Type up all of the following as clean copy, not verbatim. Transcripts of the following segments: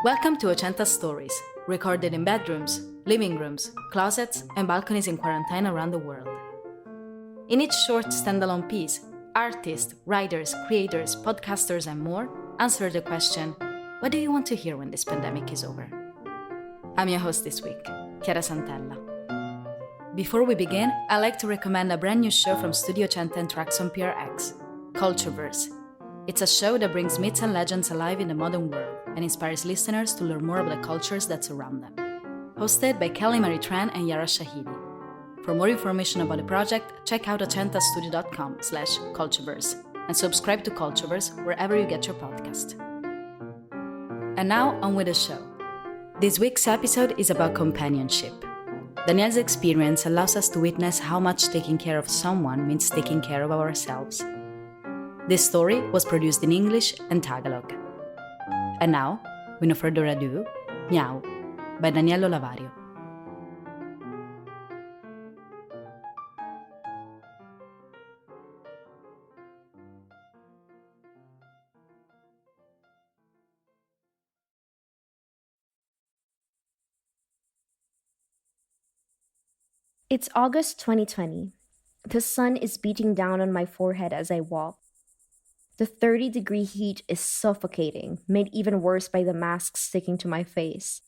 Welcome to Ochenta Stories, recorded in bedrooms, living rooms, closets, and balconies in quarantine around the world. In each short standalone piece, artists, writers, creators, podcasters, and more answer the question, what do you want to hear when this pandemic is over? I'm your host this week, Chiara Santella. Before we begin, I'd like to recommend a brand new show from Studio Ochenta and Tracks on PRX, Cultureverse. It's a show that brings myths and legends alive in the modern world and inspires listeners to learn more about the cultures that surround them. Hosted by Kelly Marie Tran and Yara Shahidi. For more information about the project, check out ochentastudio.com/cultureverse and subscribe to Cultureverse wherever you get your podcast. And now, on with the show. This week's episode is about companionship. Danielle's experience allows us to witness how much taking care of someone means taking care of ourselves. This story was produced in English and Tagalog. And now, with no further ado, Miaou by Daniello Lavario. It's August 2020. The sun is beating down on my forehead as I walk. The 30-degree heat is suffocating, made even worse by the mask sticking to my face.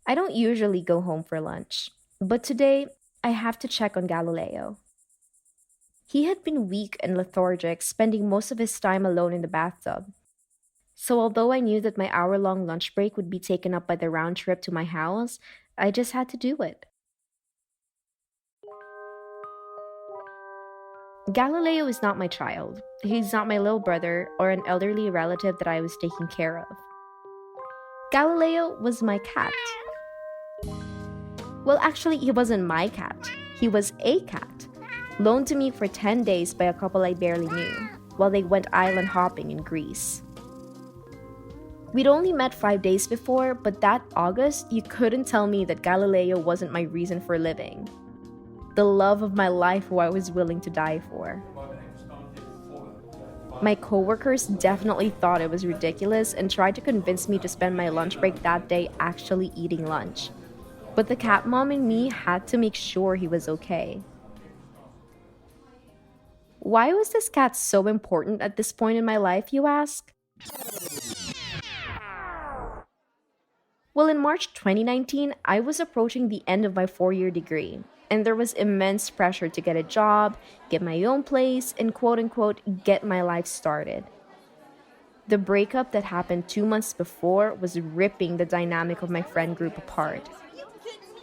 I don't usually go home for lunch, but today I have to check on Galileo. He had been weak and lethargic, spending most of his time alone in the bathtub. So although I knew that my hour-long lunch break would be taken up by the round trip to my house, I just had to do it. Galileo is not my child. He's not my little brother or an elderly relative that I was taking care of. Galileo was my cat. Well, actually, he wasn't my cat. He was a cat, loaned to me for 10 days by a couple I barely knew, while they went island hopping in Greece. We'd only met 5 days before, but that August, you couldn't tell me that Galileo wasn't my reason for living. The love of my life who I was willing to die for. My coworkers definitely thought it was ridiculous and tried to convince me to spend my lunch break that day actually eating lunch. But the cat mom in me had to make sure he was okay. Why was this cat so important at this point in my life, you ask? Well, in March 2019, I was approaching the end of my 4-year degree. And there was immense pressure to get a job, get my own place, and quote-unquote, get my life started. The breakup that happened 2 months before was ripping the dynamic of my friend group apart.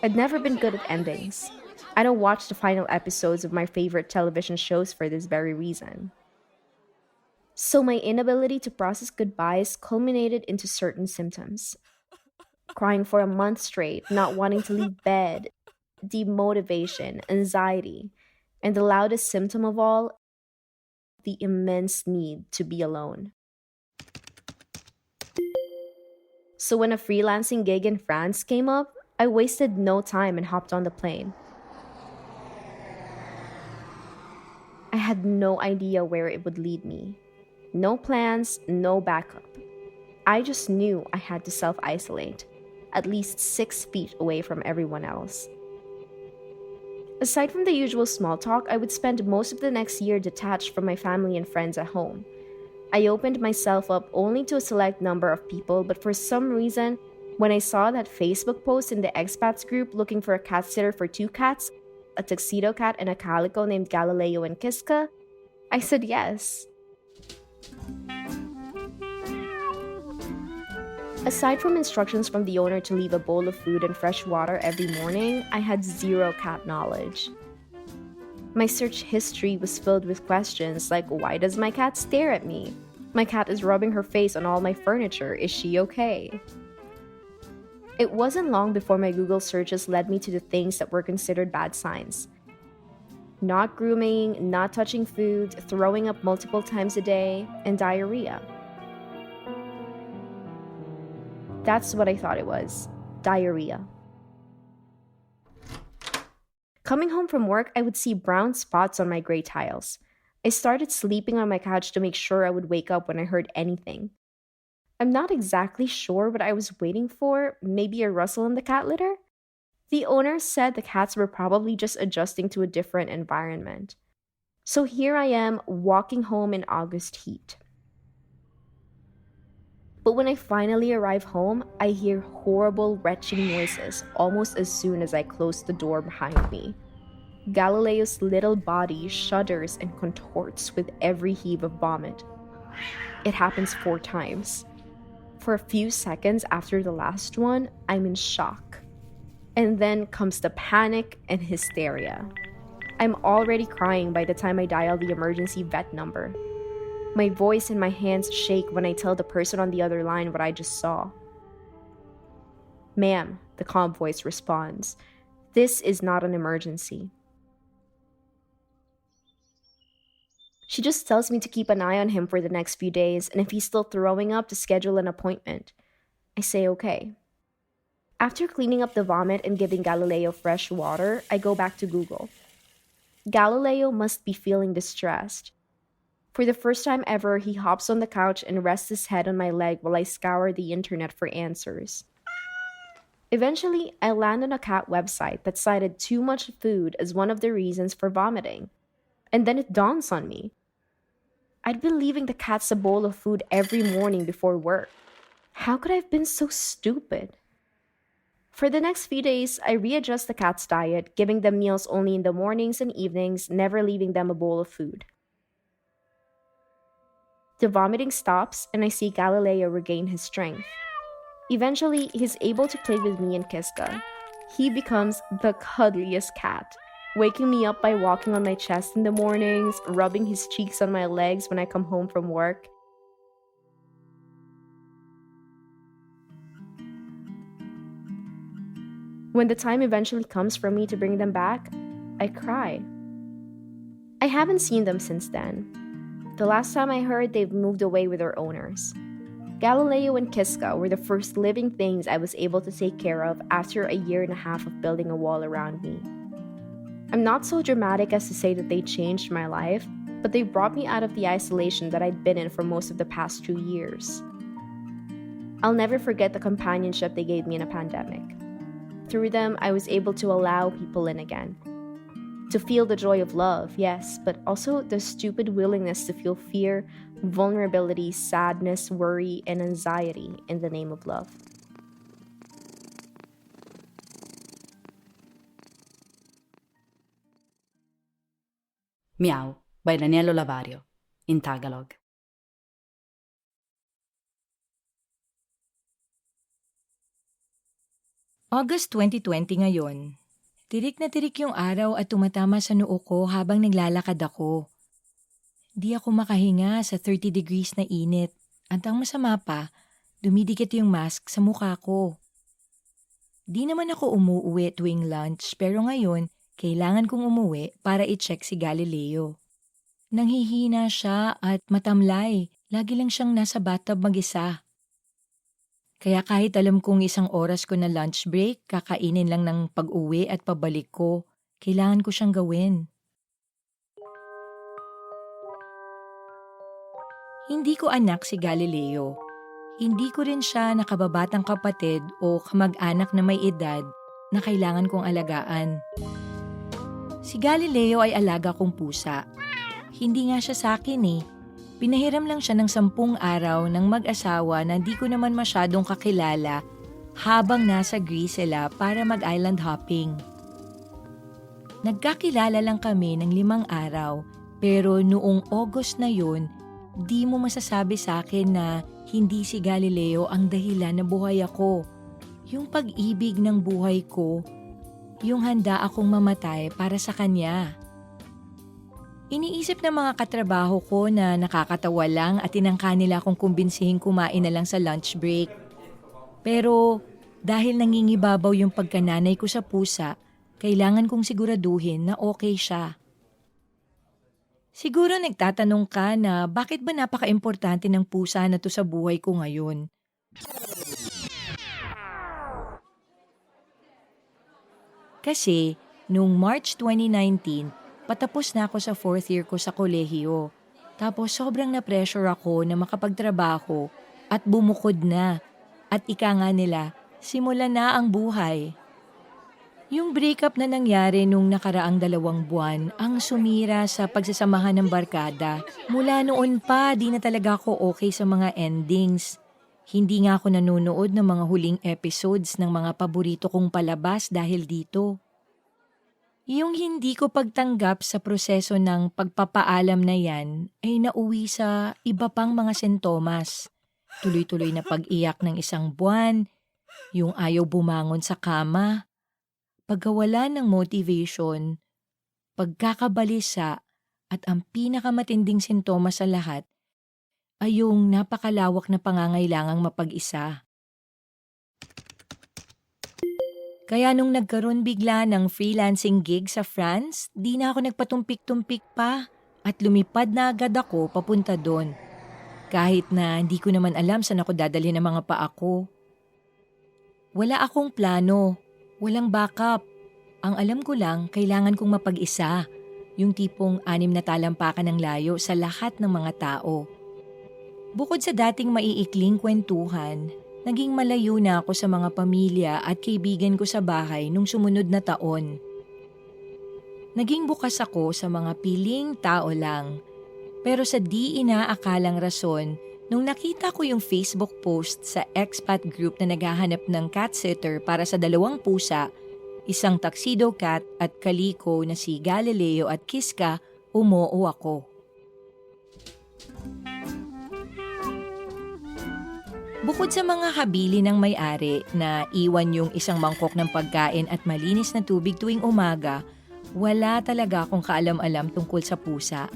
I'd never been good at endings. I don't watch the final episodes of my favorite television shows for this very reason. So my inability to process goodbyes culminated into certain symptoms. Crying for a month straight, not wanting to leave bed, demotivation, anxiety, and the loudest symptom of all, the immense need to be alone. So when a freelancing gig in France came up, I wasted no time and hopped on the plane. I had no idea where it would lead me. No plans, no backup. I just knew I had to self-isolate, at least 6 feet away from everyone else. Aside from the usual small talk, I would spend most of the next year detached from my family and friends at home. I opened myself up only to a select number of people, but for some reason, when I saw that Facebook post in the expats group looking for a cat sitter for 2 cats, a tuxedo cat and a calico named Galileo and Kiska, I said yes. Aside from instructions from the owner to leave a bowl of food and fresh water every morning, I had zero cat knowledge. My search history was filled with questions like, why does my cat stare at me? My cat is rubbing her face on all my furniture. Is she okay? It wasn't long before my Google searches led me to the things that were considered bad signs. Not grooming, not touching food, throwing up multiple times a day, and diarrhea. That's what I thought it was. Diarrhea. Coming home from work, I would see brown spots on my gray tiles. I started sleeping on my couch to make sure I would wake up when I heard anything. I'm not exactly sure what I was waiting for, maybe a rustle in the cat litter? The owner said the cats were probably just adjusting to a different environment. So here I am walking home in August heat. But when I finally arrive home, I hear horrible retching noises almost as soon as I close the door behind me. Galileo's little body shudders and contorts with every heave of vomit. It happens 4 times. For a few seconds after the last one, I'm in shock. And then comes the panic and hysteria. I'm already crying by the time I dial the emergency vet number. My voice and my hands shake when I tell the person on the other line what I just saw. Ma'am, the calm voice responds, this is not an emergency. She just tells me to keep an eye on him for the next few days, and if he's still throwing up, to schedule an appointment. I say okay. After cleaning up the vomit and giving Galileo fresh water, I go back to Google. Galileo must be feeling distressed. For the first time ever, he hops on the couch and rests his head on my leg while I scour the internet for answers. Eventually, I land on a cat website that cited too much food as one of the reasons for vomiting. And then it dawns on me. I'd been leaving the cats a bowl of food every morning before work. How could I have been so stupid? For the next few days, I readjust the cat's diet, giving them meals only in the mornings and evenings, never leaving them a bowl of food. The vomiting stops, and I see Galileo regain his strength. Eventually, he's able to play with me and Kiska. He becomes the cuddliest cat, waking me up by walking on my chest in the mornings, rubbing his cheeks on my legs when I come home from work. When the time eventually comes for me to bring them back, I cry. I haven't seen them since then. The last time I heard, they've moved away with their owners. Galileo and Kiska were the first living things I was able to take care of after a year and a half of building a wall around me. I'm not so dramatic as to say that they changed my life, but they brought me out of the isolation that I'd been in for most of the past 2 years. I'll never forget the companionship they gave me in a pandemic. Through them, I was able to allow people in again. To feel the joy of love, yes, but also the stupid willingness to feel fear, vulnerability, sadness, worry, and anxiety in the name of love. Miaou by Danielo Lavario, in Tagalog. August 2020 ngayon. Tirik na tirik yung araw at tumatama sa noo ko habang naglalakad ako. Di ako makahinga sa 30 degrees na init. At ang masama pa, dumidikit yung mask sa mukha ko. Di naman ako umuuwi tuwing lunch pero ngayon, kailangan kong umuwi para i-check si Galileo. Nanghihina siya at matamlay. Lagi lang siyang nasa bathtub mag-isa. Kaya kahit alam kong 1 oras ko na lunch break, kakainin lang ng pag-uwi at pabalik ko, kailangan ko siyang gawin. Hindi ko anak si Galileo. Hindi ko rin siya nakababatang kapatid o kamag-anak na may edad na kailangan kong alagaan. Si Galileo ay alaga kong pusa. Hindi nga siya sa akin eh. Pinahiram lang siya ng 10 araw ng mag-asawa na di ko naman masyadong kakilala habang nasa Greece sila para mag-island hopping. Nagkakilala lang kami ng 5 araw pero noong August na yun, di mo masasabi sa akin na hindi si Galileo ang dahilan na buhay ako. Yung pag-ibig ng buhay ko, yung handa akong mamatay para sa kanya. Iniisip ng mga katrabaho ko na nakakatawa lang at tinangka nila akong kumbinsihin kumain na lang sa lunch break. Pero dahil nangingibabaw yung pagkananay ko sa pusa, kailangan kong siguraduhin na okay siya. Siguro nagtatanong ka na bakit ba napaka-importante ng pusa na to sa buhay ko ngayon? Kasi noong March 2019, patapos na ako sa 4th year ko sa kolehiyo. Tapos sobrang na-pressure ako na makapagtrabaho at bumukod na. At ika nga nila, simula na ang buhay. Yung breakup na nangyari nung nakaraang 2 buwan ang sumira sa pagsasamahan ng barkada. Mula noon pa, di na talaga ako okay sa mga endings. Hindi nga ako nanonood ng mga huling episodes ng mga paborito kong palabas dahil dito. Yung hindi ko pagtanggap sa proseso ng pagpapaalam na yan ay nauwi sa iba pang mga sintomas. Tuloy-tuloy na pag-iyak ng 1 buwan, yung ayaw bumangon sa kama, pagkawalan ng motivation, pagkakabalisa at ang pinakamatinding sintomas sa lahat ay yung napakalawak na pangangailangang mapag-isa. Kaya nung nagkaroon bigla ng freelancing gig sa France, di na ako nagpatumpik-tumpik pa at lumipad na agad ako papunta doon. Kahit na hindi ko naman alam saan ako dadalhin ng mga paa ko. Wala akong plano, walang backup. Ang alam ko lang, kailangan kong mapag-isa. Yung tipong 6 na talampakan ng layo sa lahat ng mga tao. Bukod sa dating maiikling kwentuhan, naging malayo na ako sa mga pamilya at kaibigan ko sa bahay nung sumunod na taon. Naging bukas ako sa mga piling tao lang. Pero sa di inaakalang rason, nung nakita ko yung Facebook post sa expat group na naghahanap ng cat sitter para sa 2 pusa, isang tuxedo cat at kaliko na si Galileo at Kiska, umoo ako. Bukod sa mga habili ng may-ari na iwan yung isang mangkok ng pagkain at malinis na tubig tuwing umaga, wala talaga akong kaalam-alam tungkol sa pusa.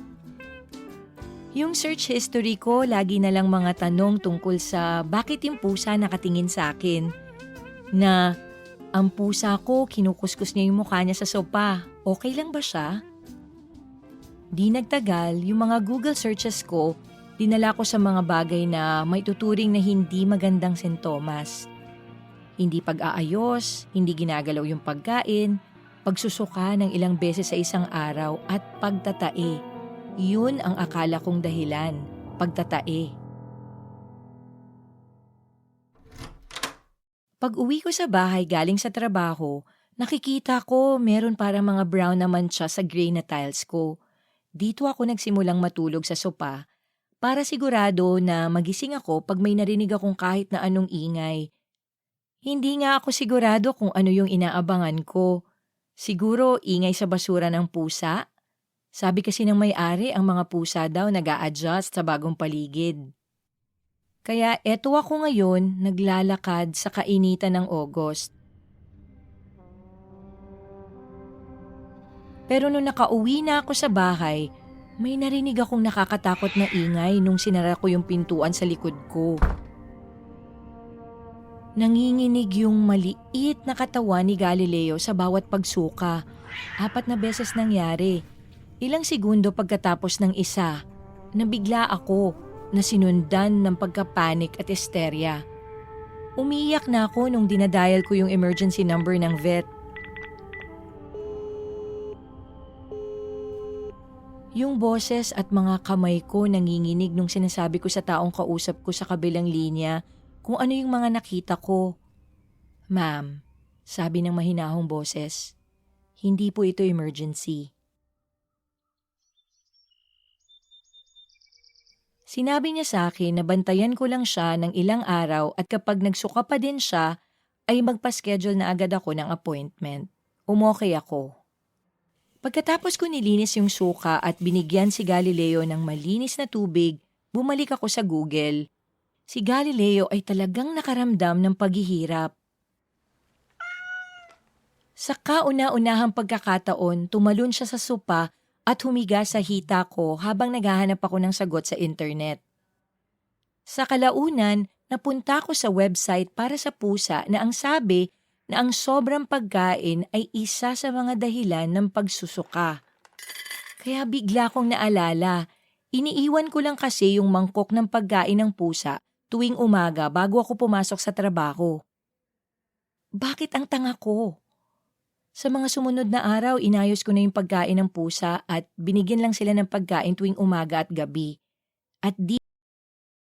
Yung search history ko, lagi na lang mga tanong tungkol sa bakit yung pusa nakatingin sa akin. Na ang pusa ko, kinukuskus niya yung mukha niya sa sopa. Okay lang ba siya? Di nagtagal, yung mga Google searches ko, dinala ko sa mga bagay na may tuturing na hindi magandang sintomas. Hindi pag-aayos, hindi ginagalaw yung pagkain, pagsusuka ng ilang beses sa isang araw at pagtatae. Yun ang akala kong dahilan, pagtatae. Pag uwi ko sa bahay galing sa trabaho, nakikita ko meron parang mga brown na mancha sa gray na tiles ko. Dito ako nagsimulang matulog sa sopa para sigurado na magising ako pag may narinig akong kahit na anong ingay. Hindi nga ako sigurado kung ano yung inaabangan ko. Siguro ingay sa basura ng pusa? Sabi kasi ng may-ari ang mga pusa daw nag-a-adjust sa bagong paligid. Kaya eto ako ngayon naglalakad sa kainitan ng August. Pero nung nakauwi na ako sa bahay, may narinig akong nakakatakot na ingay nung sinara ko yung pintuan sa likod ko. Nanginginig yung maliit na katawan ni Galileo sa bawat pagsuka. 4 na beses nangyari. Ilang segundo pagkatapos ng isa, nabigla ako na sinundan ng pagkapanik at hysteria. Umiiyak na ako nung dinadial ko yung emergency number ng vet. Yung boses at mga kamay ko nanginginig nung sinasabi ko sa taong kausap ko sa kabilang linya kung ano yung mga nakita ko. Ma'am, sabi ng mahinahong boses, hindi po ito emergency. Sinabi niya sa akin na bantayan ko lang siya ng ilang araw at kapag nagsuka pa din siya, ay magpa-schedule na agad ako ng appointment. Umokay ako. Pagkatapos ko nilinis yung suka at binigyan si Galileo ng malinis na tubig, bumalik ako sa Google. Si Galileo ay talagang nakaramdam ng paghihirap. Sa kauna-unahang pagkakataon, tumalon siya sa sopa at humiga sa hita ko habang naghahanap ako ng sagot sa internet. Sa kalaunan, napunta ko sa website para sa pusa na ang sabi na ang sobrang pagkain ay isa sa mga dahilan ng pagsusuka. Kaya bigla kong naalala, iniiwan ko lang kasi yung mangkok ng pagkain ng pusa tuwing umaga bago ako pumasok sa trabaho. Bakit ang tanga ko? Sa mga sumunod na araw, inayos ko na yung pagkain ng pusa at binigyan lang sila ng pagkain tuwing umaga at gabi. At di